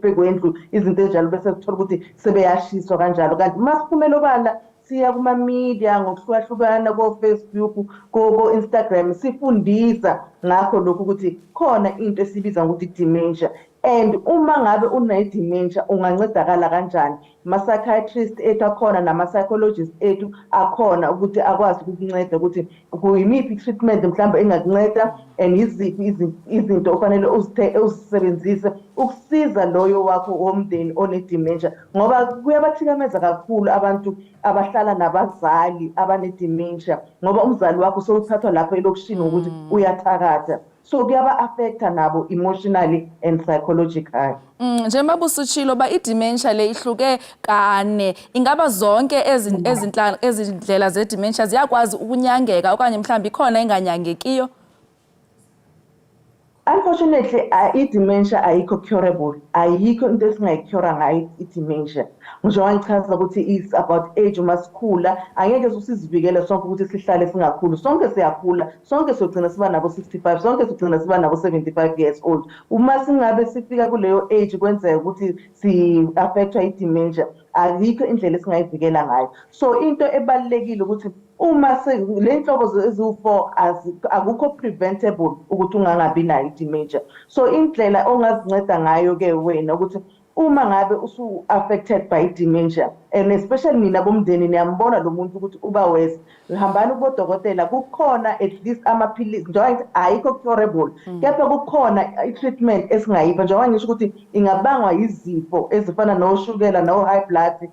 phekwendlu izinto ezinjalo bese kuthola ukuthi sebeyashiswa kanjalo. Kanti uma siphumela obala siya kuma-media ngokuhlukahlukana ko-Facebook ko-Instagram sifundisa ngakho lokhu ukuthi khona into esibiza ngokuthi dementia and uma ngabe une-dementia ungancedakala kanjani. Ama-psychiatrist ethu akhona nama-psychologist ethu akhona ukuthi akwazi ukukunceda ukuthi kuyimiphi i-treatment mhlawumbe engakunceda and yiziphi izinto ofanele uzisebenzise ukusiza loyo wakho womndeni one-dementia ngoba kuyabathikameza kakhulu abantu abahlala nabazali abane-dementia ngoba umzali wakho sowuthathwa lapho elokishini ukuthi uyathakatha. So kuyaba-affecta nabo emotionally and psychologically. Njengoba busutshilo ba i-dementia le ihluke kane, ingaba zonke ezindlela ze-dementia ziyakwazi ukunyangeka okanye mhlawumbe ikhona enganyangekiyo? Unfortunately, i-dementia ayikho curable. Ayikho into esingayicura ngayo i-dementia. Njengoba ngichaza ukuthi it's about age uma sikhula angeke usizivikele sonke ukuthi sihlale singakhulu. Sonke siyakhula, sonke sogcina siba nabo 65, sonke sogcina siba nabo 75 years old. Uma singabe sifika kuleyo age kwenzeka ukuthi si-affectwa i-dementia ayikho indlela esingayivikela ngayo. So into ebalulekile ukuthi uma le nhlobo eziwu-4 akukho preventable ukuthi ungangabi nayo i-dementia. So indlela ongazinceda ngayo-ke wena ukuthi uma ngabe usu-affected by dementia and especially nina bomndeni niyambona lo muntu ukuthi uba worse, hambani kubodokotela. Kukhona at least amaphilisi njengoba ayikho curable kepha kukhona i-treatment esingayipha njengoba ngisho ukuthi ingabangwa yizifo ezifana noshukela no-high blood.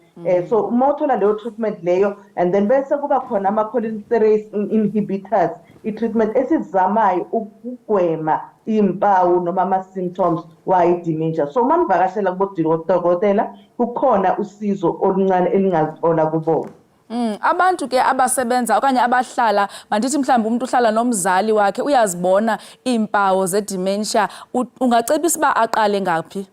So uma uthola leyo treatment leyo and then bese kuba khona ama-cholinesterase inhibitors i-treatment esizamayo ukugwema impawu noma ama-symptoms wayi-dementia. So uma nivakashela kubodokotela kukhona usizo oluncane elingazithola kubona. Abantu ke abasebenza okanye abahlala mandithi mhlawumbe umuntu uhlala nomzali wakhe uyazibona impawu ze-dementia ungacebisa uba aqale ngaphi?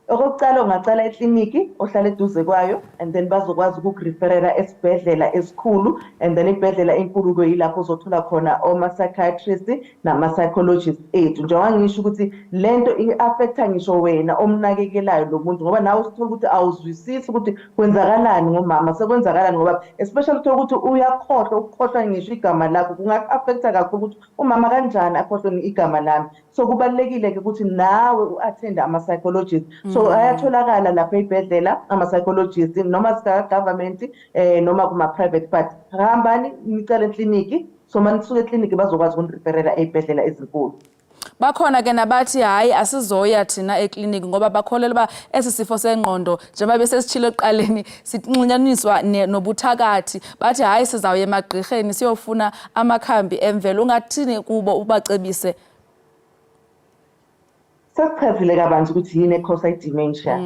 Okokuqala ungaqala ekliniki ohlala eduze kwayo and then bazokwazi ukukuriferela esibhedlela esikhulu and then ibhedlela enkulu yilapho uzothola khona oma-psychiatrist nama-psychologist ethu. Njengoba ngisho ukuthi lento i-affecta ngisho wena omnakekelayo lo muntu ngoba nawe usithola ukuthi awuzwisisi ukuthi kwenzakalani ngomama sekwenzakalani ngoba especially uthola ukuthi uyakhohlwa ukukhohlwa ngisho igama lakho kunga-affecta kakhulu ukuthi umama kanjani akhohlwe igama lami. So kubalulekile-ke ukuthi nawe u-attende ama-psychologist. So ayatholakala lapha ey'bhedlela ama-psychologist noma sika-government noma kuma-private but hambani nicale ekliniki. So manisuke ekliniki bazokwazi ukunireferela ey'bhedlela ezinkulu. Bakhona ke nabathi hayi asizoya thina ekliniki ngoba bakholelwa uba esi sifo sengqondo njengoba besesitshilo ekuqaleni sinxinyaniswa nobuthakathi bathi hayi sizawuya emagqirheni siyofuna amakhambi emvelo. Ungathini kubo ubacebise? Sesichazile kabanzi ukuthi yini ekhosa i-dementia.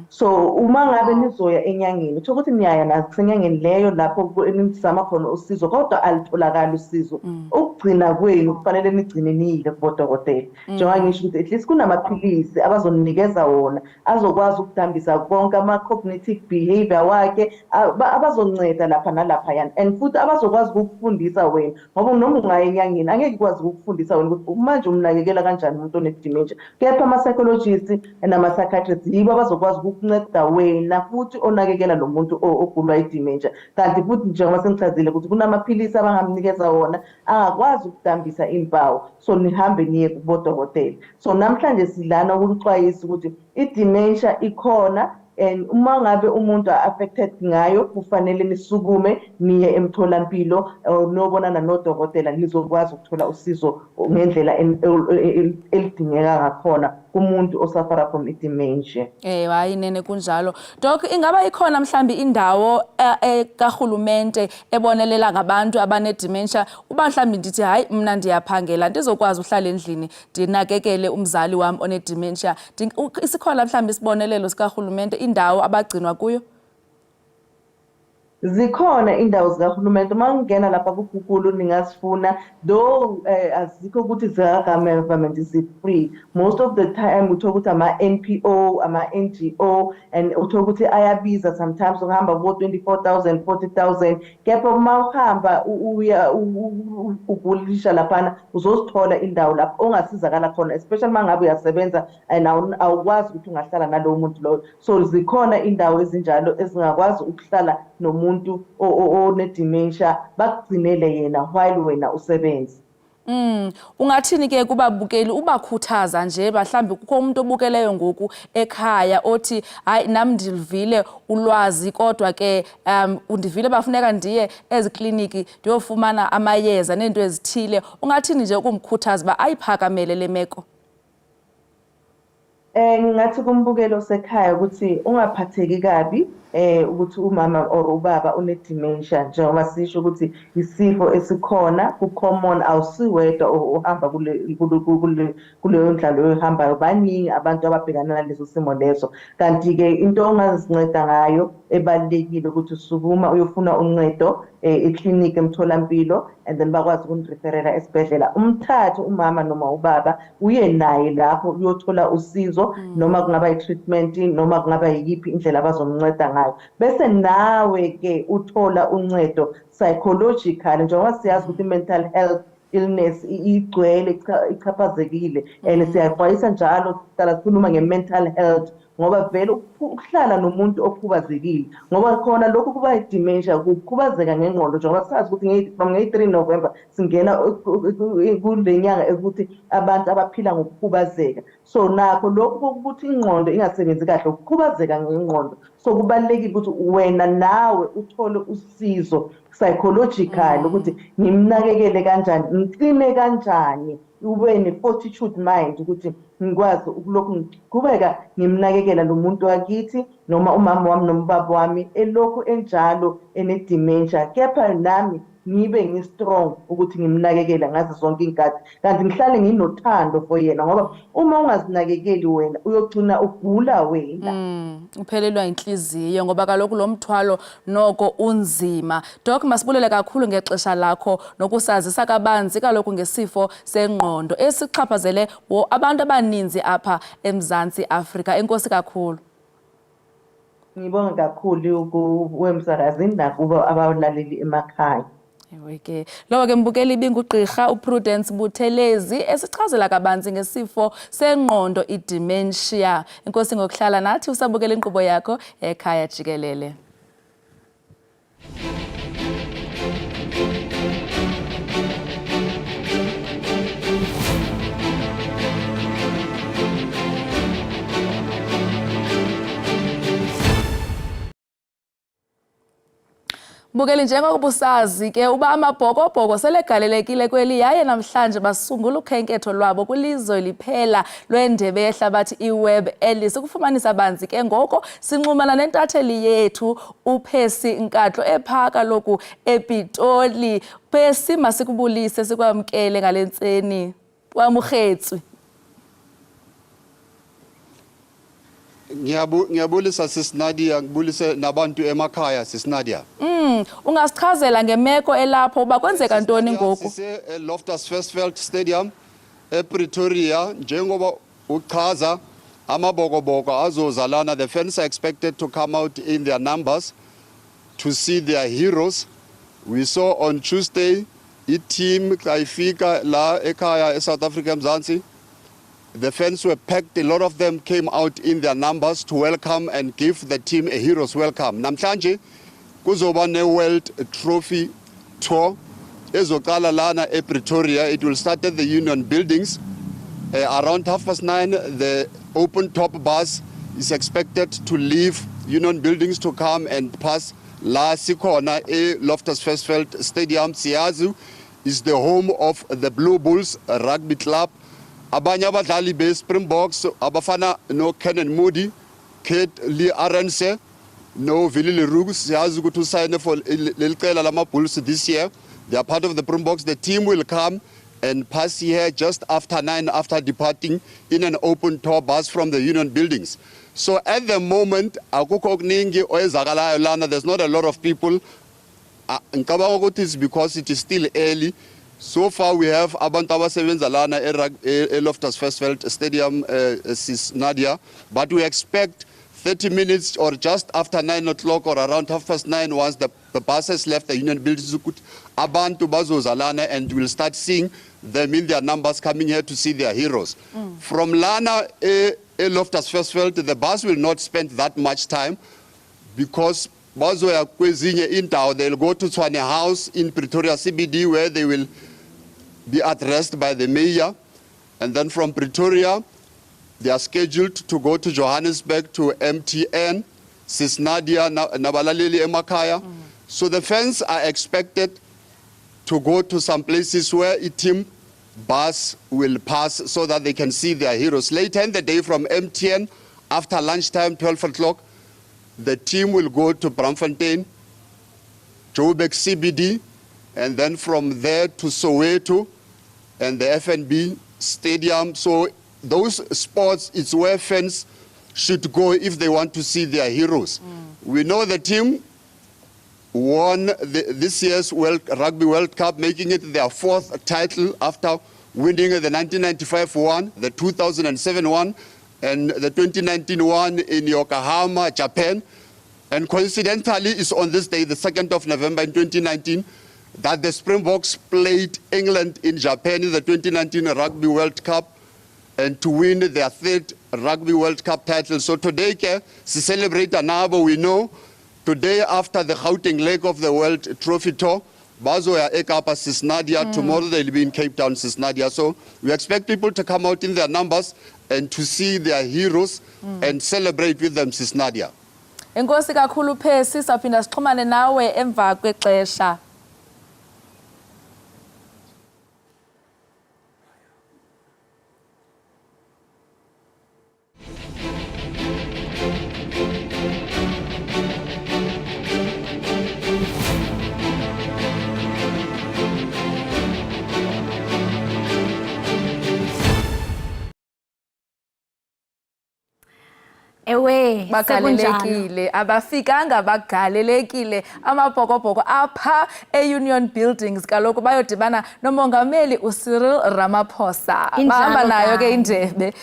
So uma ngabe nizoya enyangeni uthola ukuthi niyaya nasenyangeni leyo lapho nizama khona usizo kodwa alitholakala usizo. Ukugcina kwenu kufanele nigcine niyile kubodokotela. Njengoba ngisho ukuthi at least kunamaphilisi abazoninikeza wona azokwazi ukudambisa konke ama-cognitive behavior wakhe abazonceda lapha nalaphayana and futhi abazokwazi ukukufundisa wena ngoba noma ungaya enyangeni angeke ikwazi ukukufundisa wena ukuthi manje umnakekela kanjani umuntu one-dementia. Kepha ama-psychologist nama-psychiatrist yibo abazokwazi ukukunceda wena futhi onakekela lo muntu ogulwa i-dementia. Kanti futhi njengoba sengichazile ukuthi kunamaphilisi abangamnikeza wona angakwazi ukudambisa impawu. So nihambe niye kubodokotela. So namhlanje silana ukuxwayisa ukuthi i-dementia ikhona and uma ngabe umuntu affected ngayo kufanele nisukume niye emtholampilo nobonana nodokotela nizokwazi ukuthola usizo ngendlela elidingeka ngakhona kumuntu osafara from dementia. Hayi nene kunjalo. Doc, ingaba ikhona mhlambi indawo kahulumente ebonelela ngabantu abane dementia uba mhlambi ndithi hayi mna ndiyaphangela ndizokwazi uhlala endlini ndinakekele umzali wami one dementia. Isikhona mhlambi isibonelelo sikahulumente indawo abagcinwa kuyo? Zikhona indawo zikahulumeni uma ungena lapha ku-Google ningazifuna though azikho ukuthi zika-government zi-free. Most of the time uthola ukuthi ama-NPO, ama-NGO and uthola ukuthi ayabiza sometimes uhamba bo-24,000 40,000 kepha uma uhamba uya ugulisha laphana uzozithola indawo lapho ongasizakala khona especially uma ngabe uyasebenza and awukwazi ukuthi ungahlala nalowo muntu loyo. So zikhona indawo ezinjalo ezingakwazi ukuhlala nomuntu one-dementia bakugcinele yena while wena usebenza. Ungathini ke kubabukeli ubakhuthaza nje mhlambi kukho umuntu obukeleyo ngoku ekhaya othi hayi nami ndivile ulwazi kodwa ke undivile bafuneka ndiye ezikliniki ndiyofumana amayeza nento ezithile, ungathini nje ukumkhuthaza ba ayiphakamele le meko? Ngingathi kumbukeli osekhaya ukuthi ungaphatheki kabi ukuthi umama or ubaba une-dementia njengoba sisho ukuthi isifo esikhona ku-common awusiwedwa uhamba kuleyo ndlalo oyihambayo baningi abantu ababhekana naleso simo leso. Kanti-ke into ongazinceda ngayo ebalulekile ukuthi usukuma uyofuna uncedo ekliniki emtholampilo and then bakwazi ukunireferela esibhedlela. Umthathe umama noma ubaba uye naye lapho uyothola usizo noma kungaba i-treatment noma kungaba yiphi indlela abazomnceda ngayo. Bese nawe ke uthola uncedo psychological njengoba siyazi ukuthi mental health illness igcwele ichaphazekile and siyaxwayisa njalo sihlala sikhuluma nge-mental health ngoba vele ukuhlala nomuntu okhubazekile ngoba khona lokhu kuba i-dementia kukhubazeka ngengqondo njengoba sazi ukuthi from nge-3 November singena kule nyanga ukuthi abantu abaphila ngokukhubazeka. So nakho lokhu ukuthi ingqondo ingasebenzi kahle ukukhubazeka ngengqondo. So kubalulekile ukuthi wena nawe uthole usizo psychological ukuthi ngimnakekele kanjani ngicine kanjani ube ne-fortitude mind ukuthi ngikwazi ukulokhu ngiqhubeka ngimnakekela lo muntu wakithi noma umama wami noma ubaba wami elokhu enjalo ene-dementia kepha nami ngibe ngi-strong ukuthi ngimnakekela ngazo zonke iy'nkathi kanti ngihlale nginothando for yena ngoba uma ungazinakekeli wena uyogcina ugula wena. Uphelelwa inhliziyo ngoba kaloku lo mthwalo noko unzima. Doc, masibulele kakhulu ngexesha lakho nokusazisa kabanzi kaloku ngesifo sengqondo esichaphazele abantu abaninzi apha eMzantsi Afrika. Enkosi kakhulu. Ngibonga kakhulu kuwemsakazini nakuba abalaleli emakhaya. Ke lowo ke mbukeli ibingugqirha uPrudence Buthelezi esichazela kabanzi ngesifo sengqondo i-dementia. Inkosi ngokuhlala nathi usabukela inkqubo yakho ekhaya jikelele. Bukeli njengokuba usazi ke uba amabhokobhoko selegalelekile kweli yaye namhlanje basungula ukhenketho lwabo kwilizwe liphela lwendebe yehlabathi iWeb Ellis ukufumanisa banzi ke ngoko sinxumana nentatheli yethu uPhesi Nkatlo ephaka loku ePitoli. Phesi masikubulise sikwamkele ngalentseni wamugetswi. Ngiyabulisa sisinadia ngibulise nabantu emakhaya sisinadia. Ungasichazela ngemeko elapho uba kwenzeka ntoni ngoku? Loftus Versfeld Stadium ePretoria njengoba uchaza amabhokobhoko azozalana. The fans are expected to come out in their numbers to see their heroes. We saw on Tuesday i-team kayifika la ekhaya South Africa Mzansi. The fans were packed. A lot of them came out in their numbers to welcome and give the team a hero's welcome. Namhlanje kuzoba ne-World Trophy Tour ezoqala lana ePretoria. It will start at the Union Buildings. Around 9:30, the open top bus is expected to leave Union Buildings to come and pass La Sikhona Loftus Versfeld Stadium. Siyazi is the home of the Blue Bulls Rugby Club. abanye abadlali be-Springboks abafana no-Kenan Moody, Kate Lee Arendse, no Vili Leroux, siyazi ukuthi usayine for leli qela lama-Bulls this year. They are part of the Springboks. The team will come and pass here just after 9 after departing in an open tour bus from the Union buildings. So at the moment, akukho okuningi oyenzakalayo lana. There's not a lot of people. Ngicabanga ukuthi it's because it is still early. So far we have abantu abasebenza lana e-Loftus Versfeld Stadium, Sis Nadia, but we expect 30 minutes or just after 9 o'clock or around 9:30 once the bus has left the Union buildings, abantu bazoza lana and we'll start seeing them in their numbers coming here to see their heroes. From lana Loftus Versfeld, the bus will not spend that much time because bazoya kwezinye indawo, they'll go to Tshwane House in Pretoria CBD where they will be addressed by the mayor, and then from Pretoria they are scheduled to go to Johannesburg to MTN, Sis Nadia, Nabalaleli Ekhaya. So the fans are expected to go to some places where a team bus will pass so that they can see their heroes. Later in the day from MTN, after lunchtime, 12 o'clock, the team will go to Braamfontein, Joburg CBD, and then from there to Soweto and the FNB Stadium. So those spots, it's where fans should go if they want to see their heroes. We know the team won this year's Rugby World Cup, making it their 4th title after winning the 1995 one, the 2007 one, and the 2019 one in Yokohama, Japan. And coincidentally, it's on this day, the 2nd of November in 2019, that the Springboks played England in Japan in the 2019 Rugby World Cup and to win their 3rd Rugby World Cup title. So today, we celebrate Iindaba. We know today, after the Gauteng leg of the World Trophy Tour, bazoya eKapa Sis Nadia. Tomorrow they'll be in Cape Town, Sis Nadia. So we expect people to come out in their numbers and to see their heroes and celebrate with them, Sis Nadia. Enkosi kakhulu Phesi, saphinda sixhumane nawe emva kwexesha. Ewe, bagalelekile abafikanga bagalelekile amabhokobhoko apha e-Union Buildings kaloku bayodibana nomongameli uCyril Ramaphosa. Bahamba nayo ke indebe.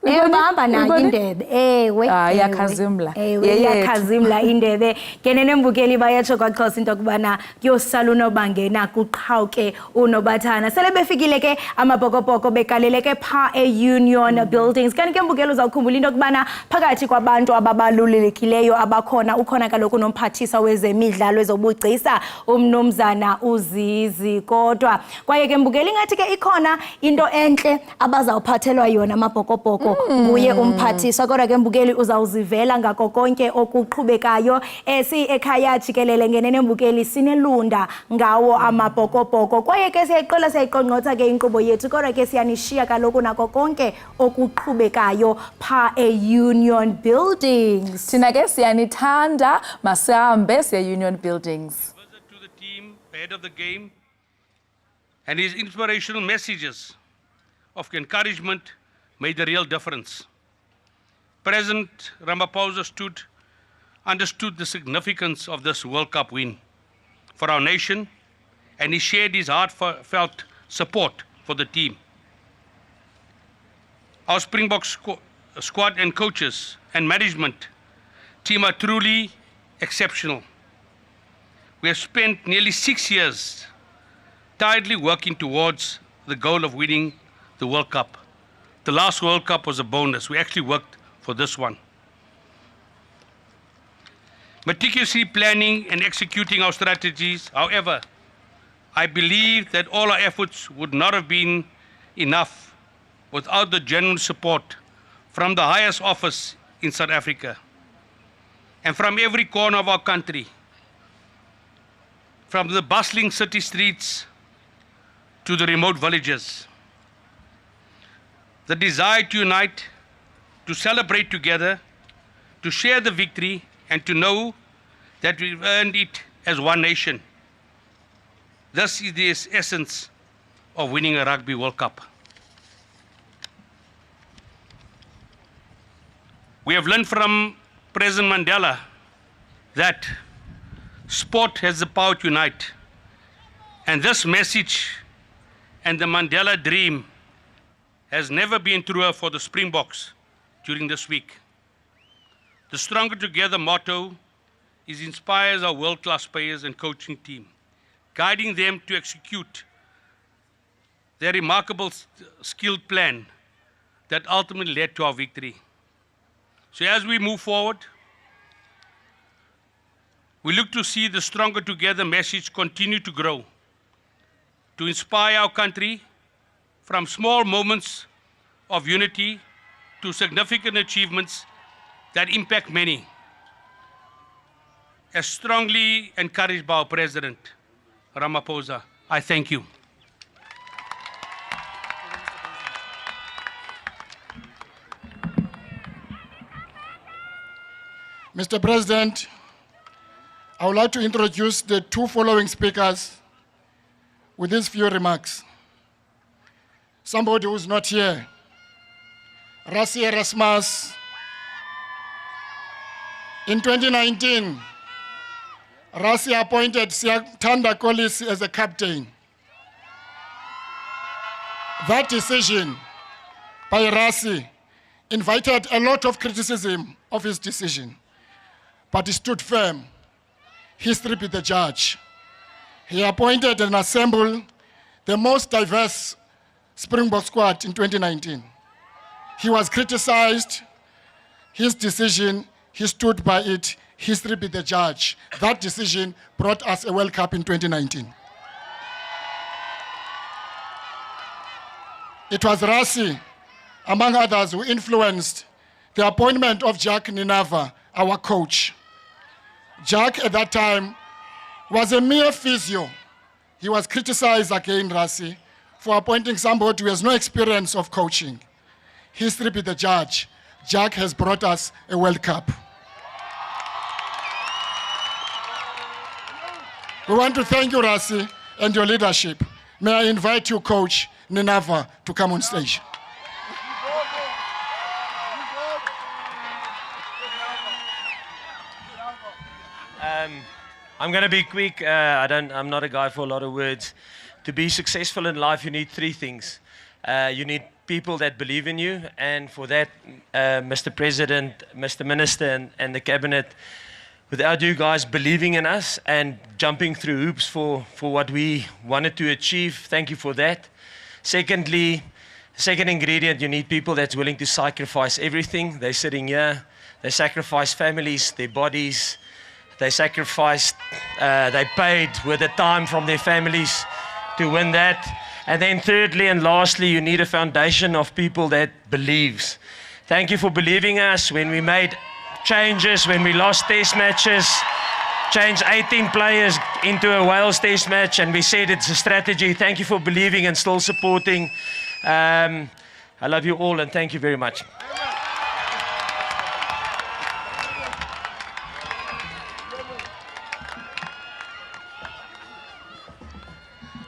Bahamba nayo indebe. Ewe. Iyakhazimla. Ewe, iyakhazimla indebe. Ngenene mbukeli bayatsho kwaXhosa into kubana kuyosala unobangena kuqhawuke unobathana. Sele befikile ke amabhokobhoko begaleleke pha e-Union Buildings. Kanti ke mbukeli uzawukhumbula into kubana phakathi kwabantu ababalulekileyo abakhona ukhona kaloku nomphathisa wezemidlalo ezobugcisa umnumzana uZizi kodwa. Kwaye ke mbukeli ngathi ke ikhona into entle abazawuphathelwa yona amabhokobhoko nguye umphathisa kodwa ke mbukeli uzawuzivela ngako konke okuqhubekayo Ekhaya Jikelele ngenene mbukeli sinelunda ngawo amabhokobhoko kwaye ke siyayiqola siyayiqongqotha ke inkqubo yethu kodwa ke siyanishiya kaloku nako konke okuqhubekayo pha e-Union Buildings. Thina ke siyanithanda, masihambe siya Union Buildings. Visit to the team ahead of the game and his inspirational messages of encouragement made a real difference. President Ramaphosa understood the significance of this World Cup win for our nation, and he shared his heartfelt support for the team. Our Springbok squad and coaches and management team are truly exceptional. We have spent nearly 6 years tirelessly working towards the goal of winning the World Cup. The last World Cup was a bonus. We actually worked for this one. Meticulously planning and executing our strategies. However, I believe that all our efforts would not have been enough without the genuine support from the highest office in South Africa and from every corner of our country, from the bustling city streets to the remote villages. the desire to unite, to celebrate together, to share the victory, and to know that we've earned it as one nation. This is the essence of winning a Rugby World Cup. We have learned from President Mandela that sport has the power to unite. And this message and the Mandela dream has never been truer for the Springboks during this week. The Stronger Together motto inspires our world-class players and coaching team, guiding them to execute their remarkable skilled plan that ultimately led to our victory. So as we move forward, we look to see the Stronger Together message continue to grow, to inspire our country from small moments of unity to significant achievements that impact many, as strongly encouraged by our President, Ramaphosa. I thank you. Mr. President, I would like to introduce the two following speakers with these few remarks. Somebody who's not here, Rassie Erasmus. In 2019, Rassie appointed Tanda Kolisi as a captain. That decision by Rassie invited a lot of criticism of his decision, but he stood firm. History be the judge. He appointed and assembled the most diverse Springbok squad in 2019. He was criticized. His decision, he stood by it. History be the judge. That decision brought us a World Cup in 2019. It was Rassie, among others, who influenced the appointment of Jack Ninava, our coach. Jack, at that time, was a mere physio. He was criticized again, Rassie, for appointing somebody who has no experience of coaching. History be the judge. Jack has brought us a World Cup. We want to thank you, Rassie, and your leadership. May I invite you, Coach Ninava, to come on stage. I'm going to be quick. I'm not a guy for a lot of words. To be successful in life, you need three things. You need people that believe in you, and for that, Mr. President, Mr. Minister, and the Cabinet, without you guys believing in us and jumping through hoops for what we wanted to achieve, thank you for that. Secondly, second ingredient, you need people that's willing to sacrifice everything. They're sitting here. They sacrifice families, their bodies. They sacrificed, they paid with the time from their families to win that. And then thirdly and lastly, you need a foundation of people that believes. Thank you for believing us when we made changes, when we lost test matches, changed 18 players into a Wales test match, and we said it's a strategy. Thank you for believing and still supporting. I love you all and thank you very much.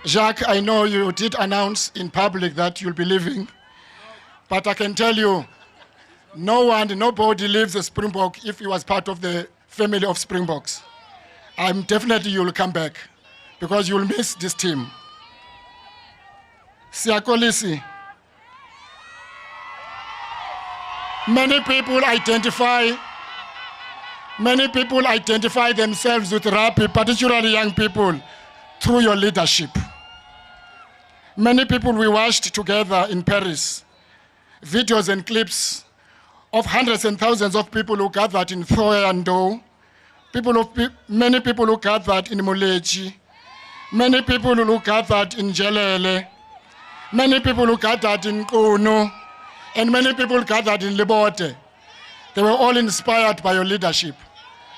Jacques, I know you did announce in public that you'll be leaving, but I can tell you, nobody leaves a Springbok if he was part of the family of Springboks. Definitely you'll come back because you'll miss this team. Siyakolisi. Many people identify themselves with rugby, particularly young people, through your leadership. Many people we watched together in Paris, videos and clips of hundreds and thousands of people who gathered in Thohoyandou, many people who gathered in Moleji, many people who gathered in Jikelele, many people who gathered in Kunu, and many people gathered in Libote. They were all inspired by your leadership.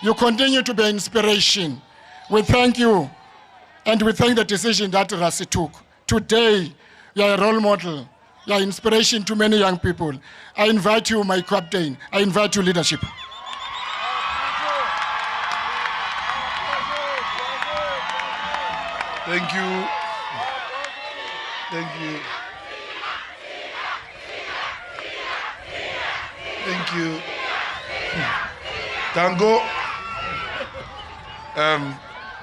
You continue to be an inspiration. We thank you, and we thank the decision that Rassie took. Today, you are a role model You're inspiration to many young people. I invite you, my captain. I invite you, leadership. Thank you. Thank you. Thank you. Tango.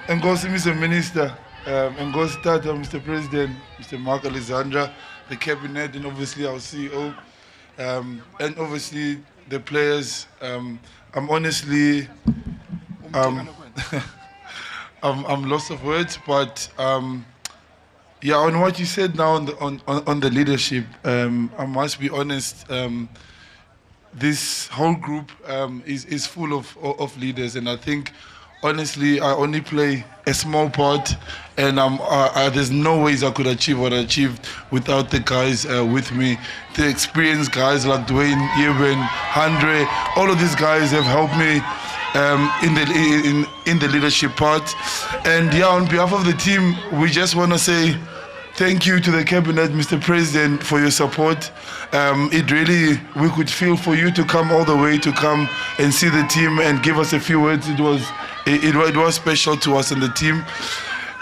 Ngosi, Mr. Minister. Ngosi Tata, Mr. President, Mr. Mark Alexandra, the cabinet, and obviously our CEO, and obviously the players. I'm honestly, I'm lost of words, but yeah, on what you said now on the leadership, I must be honest. This whole group is full of leaders, and I think, honestly, I only play a small part, and there's no ways I could achieve what I achieved without the guys with me. The experienced guys like Dwayne, Eben, Andre, all of these guys have helped me in the leadership part. And yeah, on behalf of the team, we just want to say thank you to the cabinet, Mr. President, for your support. It really, we could feel for you to come all the way to come and see the team and give us a few words. It was special to us and the team.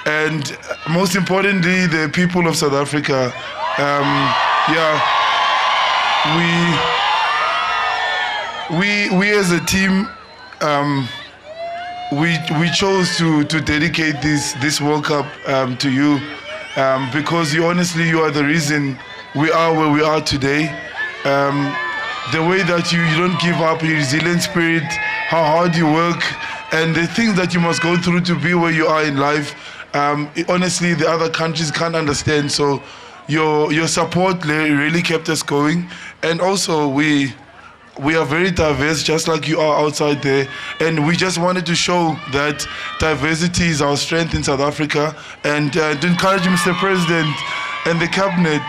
And most importantly, the people of South Africa. We as a team, we chose to dedicate this World Cup to you because you are the reason we are where we are today. The way that you don't give up, your resilient spirit, how hard you work, and the things that you must go through to be where you are in life. Honestly, the other countries can't understand. So your support really kept us going. And also we are very diverse, just like you are outside there. And we just wanted to show that diversity is our strength in South Africa. And to encourage Mr. President and the cabinet,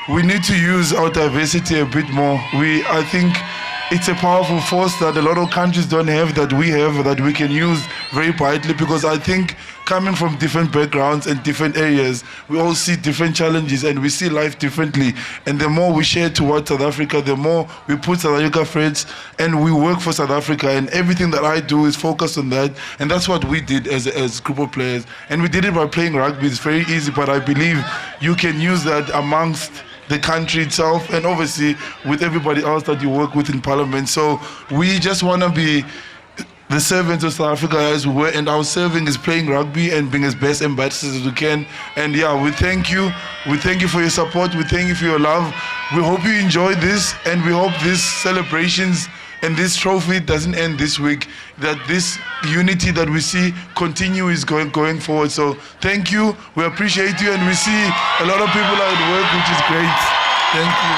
we need to use our diversity a bit more. I think it's a powerful force that a lot of countries don't have, that we have, that we can use very brightly, because I think coming from different backgrounds and different areas, we all see different challenges and we see life differently. And the more we share towards South Africa, the more we put South Africa first and we work for South Africa, and everything that I do is focused on that. And that's what we did as a group of players. And we did it by playing rugby. It's very easy, but I believe you can use that amongst the country itself, and obviously with everybody else that you work with in Parliament. So we just want to be the servants of South Africa as we were, and our serving is playing rugby and being as best ambassadors as we can. And yeah, we thank you. We thank you for your support. We thank you for your love. We hope you enjoy this, and we hope these celebrations and this trophy doesn't end this week, that this unity that we see continues going forward. So thank you, we appreciate you, and we see a lot of people at work, which is great. Thank you.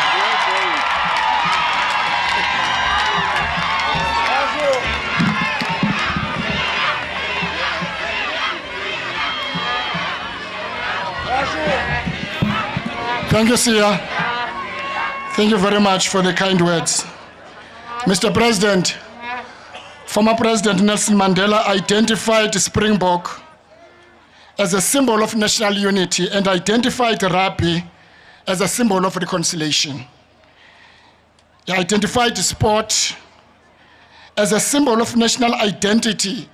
Thank you, Sia. Thank you very much for the kind words. Mr. President, former President Nelson Mandela identified Springbok as a symbol of national unity and identified rugby as a symbol of reconciliation. He identified sport as a symbol of national identity,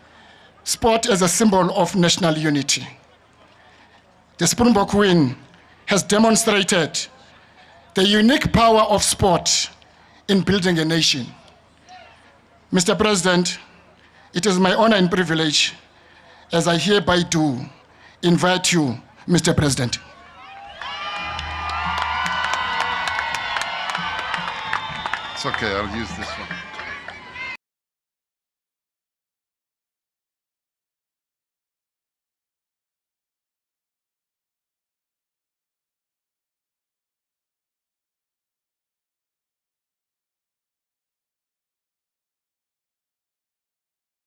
sport as a symbol of national unity. The Springbok win has demonstrated the unique power of sport in building a nation. Mr. President, it is my honor and privilege, as I hereby do, invite you, Mr. President. It's okay, I'll use this one.